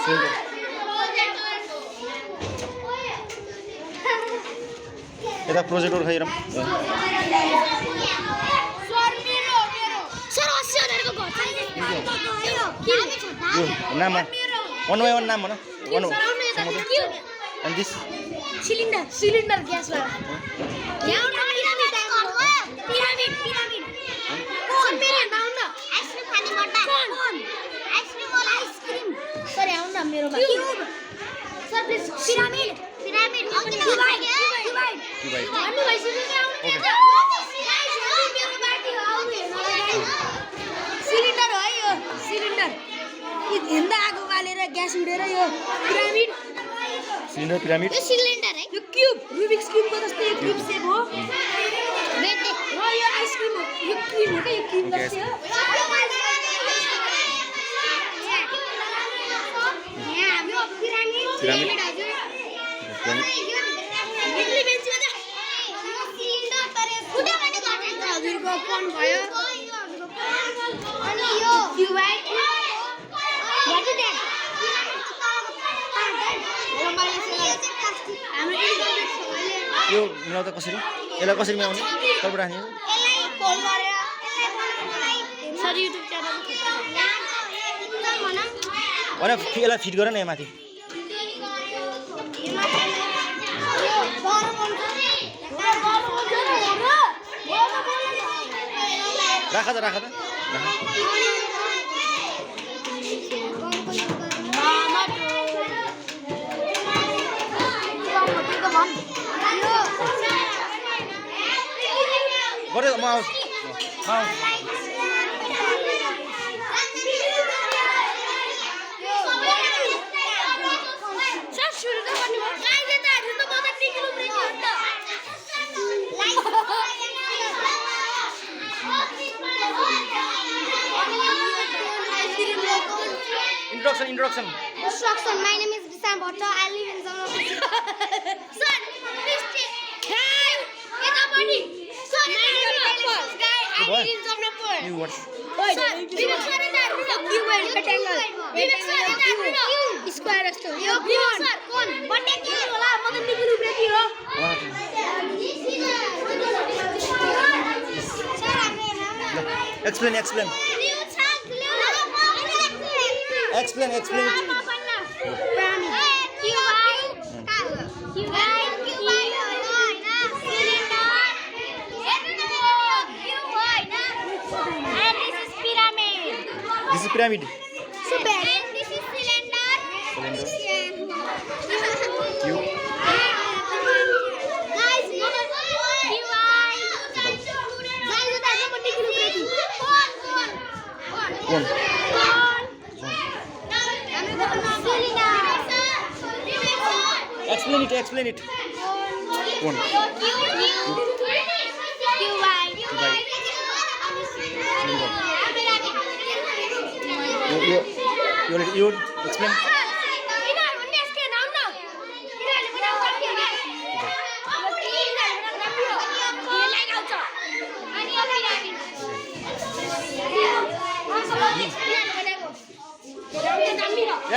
Cylinder. Kita projector khairam. Sir 80,000 को घर Yo, nama. One by one nama na. One. And this. Cylinder gas वाला यहाँ pyramid कौन मेरे नाम ना आइसक्रीम खाने मट्टा कौन आइसक्रीम वाला आइसक्रीम सर यहाँ ना मेरो में सर प्लीज पिरामिड डिवाइड अन्य वैसे भी क्या आउने मेरो बाटी आउने सिलिन्डर हो यो सिलिन्डर यो हिँड्दा आगो बालेर ग्यास उडेर यो पिरामिड Cylinder pyramid. यो सिलिन्डर है यो क्यूब रुबिक्स क्यूब को जस्तै यो क्यूब सेप हो बेटे हो यो आइसक्रिम हो यो क्रीम हो के यो क्रीम जस्तै हो यहाँ हाम्रो पिरामिड हजुर इडली बेच्छ त यो सिलिन्डर तरे फुटे पनि गर्छ हजुरको कोन भयो अनि यो क्यूबाइड याद दे यो मिलाउँदा कसरी? यसलाई कसरी मिलाउने? तलबाट राख्ने? यसलाई फोल्ड गरेर सर युट्युब च्यानल होइन यसलाई फिट गर न यहाँ माथि राख त गरे म आउँछु Introduction. My name is Bisam Bhatta. I live in Jamapur. Sir, please take. Hey, get up on it. Sir, guy, I live in Jamapur. You what? Sir, Vivek sir is there. Cube rectangle. Vivek sir is there. Square is there. Yo, Vivek sir, कौन? बटे के होला? मतलब निकल उबरे की हो? Sir, Explain. Explain. This is pyramid. Super. And this is cylinder. You. Guys, One. Explain it. One. You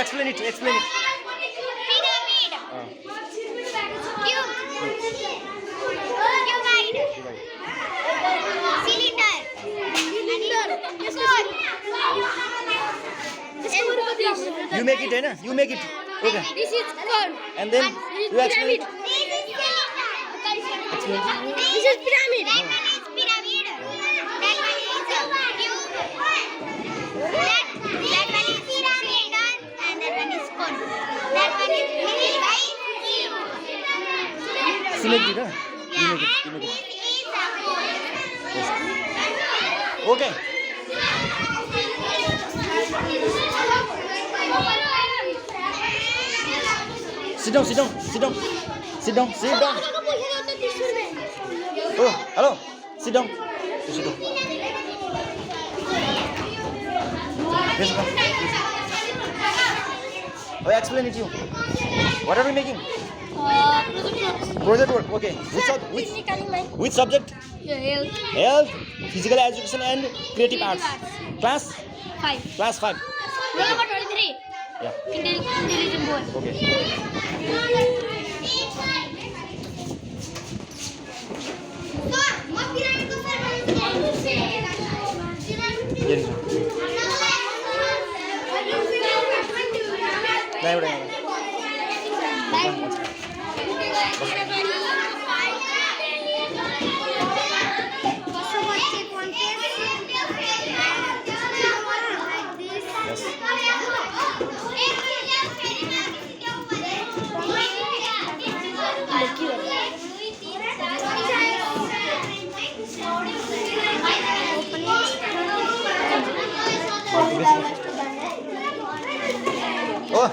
explain. Explain it. Pyramid. Cube. Cubide. Cylinder. You make it, Dana. You make it. Okay. This is cone. And then you explain it. This is pyramid. That one is pyramid. That one is cube. That one is cylinder and that one is cone. That one is cube. Select it, huh? You make it. This is a cone. Okay. Sit down. Oh, hello. Sit down. Yes, come. Oh, explain it to you. What are we making? Project work. Okay. Which subject? Health, physical education and creative arts. Class 5. Class 5. Roll number 23. Yeah. Okay Oh.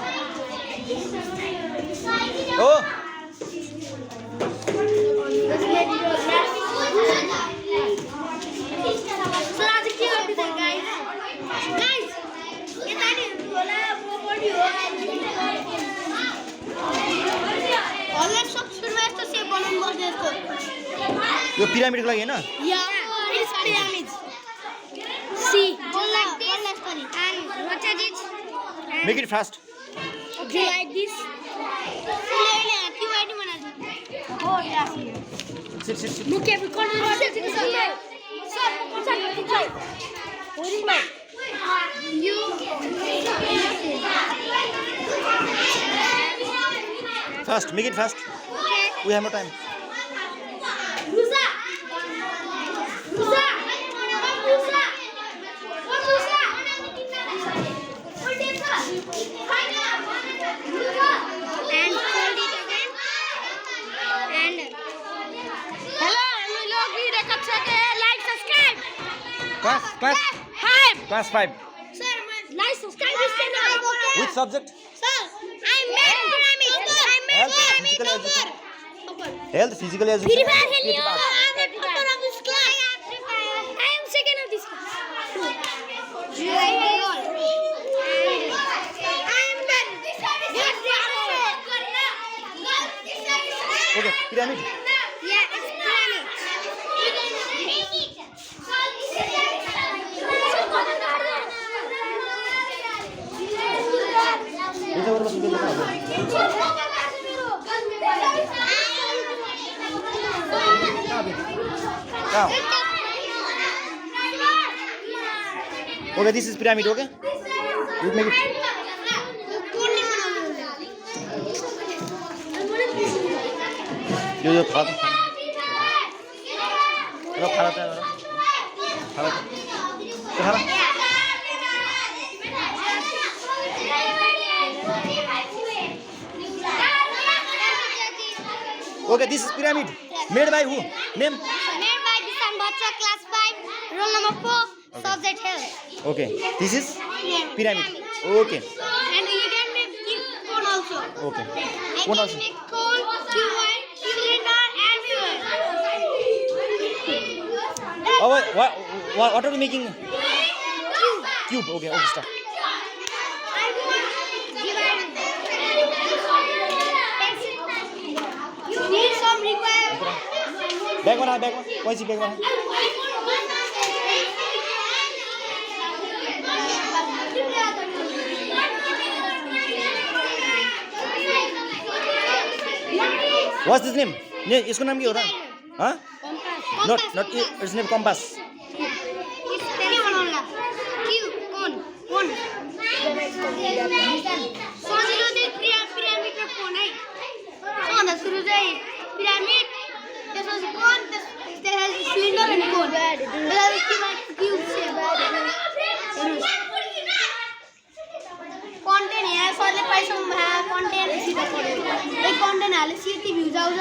Oh. यो पिरामिडको लागि हैन Make it fast. Okay, like this. Sit. Look every corner. Fast, make it fast. Okay. We have no time. Class 5. Sir, like subscribe this channel. Which subject? Sir, I made pyramid. Health, physical education. Free Fire खेलियो. I am topper of this class. I am second of this class. I am done. Okay, pyramid. Yeah, it's pyramid. Now. Okay, this is pyramid, okay? You make it. यो खाना Okay, this is pyramid. Made by who? Name? Made by Disan Bacha, class 5, roll number 4, subject health. Okay, this is pyramid. Okay. And you can make cone also. Okay. I Cone can also. make cone, cuboid, cylinder, and sphere. Oh, what are you making? Cube. Okay, start. You need some required. Bag one. Why is it bag one? What's his name? इसको नाम क्या हो रहा है? हाँ? Not its name compass. It's बनाउला. Cube, cone. सजिलो चाहिँ pyramid र cone है. सबभन्दा सुरु चाहिँ pyramid, त्यसपछि cone, त्यसपछि cylinder and cone. त्यसपछि cube shape. Content यहाँ सरले पैसा भए content सिधा पढ्यो. ए content हाले सिटी भ्युज आउँछ.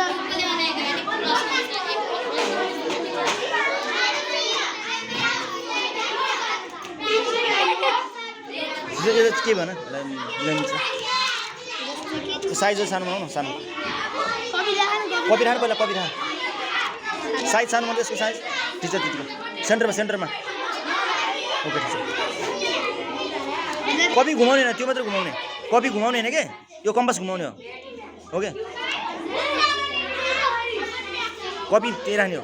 यो के भन? लेन्स. साइज सानो बनाउन सानो. कपी राख्नु पहिला कपी राख. साइज सानो बनाउनु यसको साइज. टिचर सेन्टरमा. Okay teacher. कपी घुमाउने हैन त्यो मात्र घुमाउने. कपी घुमाउने हैन के? यो कम्पास घुमाउने हो. ओके. कपी त्यही राख्ने हो.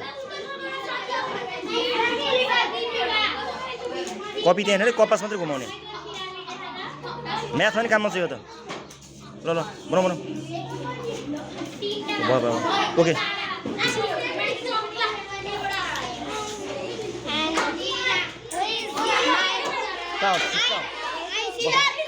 कपी त्यही हैन रे कम्पास मात्र घुमाउने. म्याथमा नि काममा छ यो त. ल ल बनाऊ बनाऊ भयो भयो ओके कहाँ हो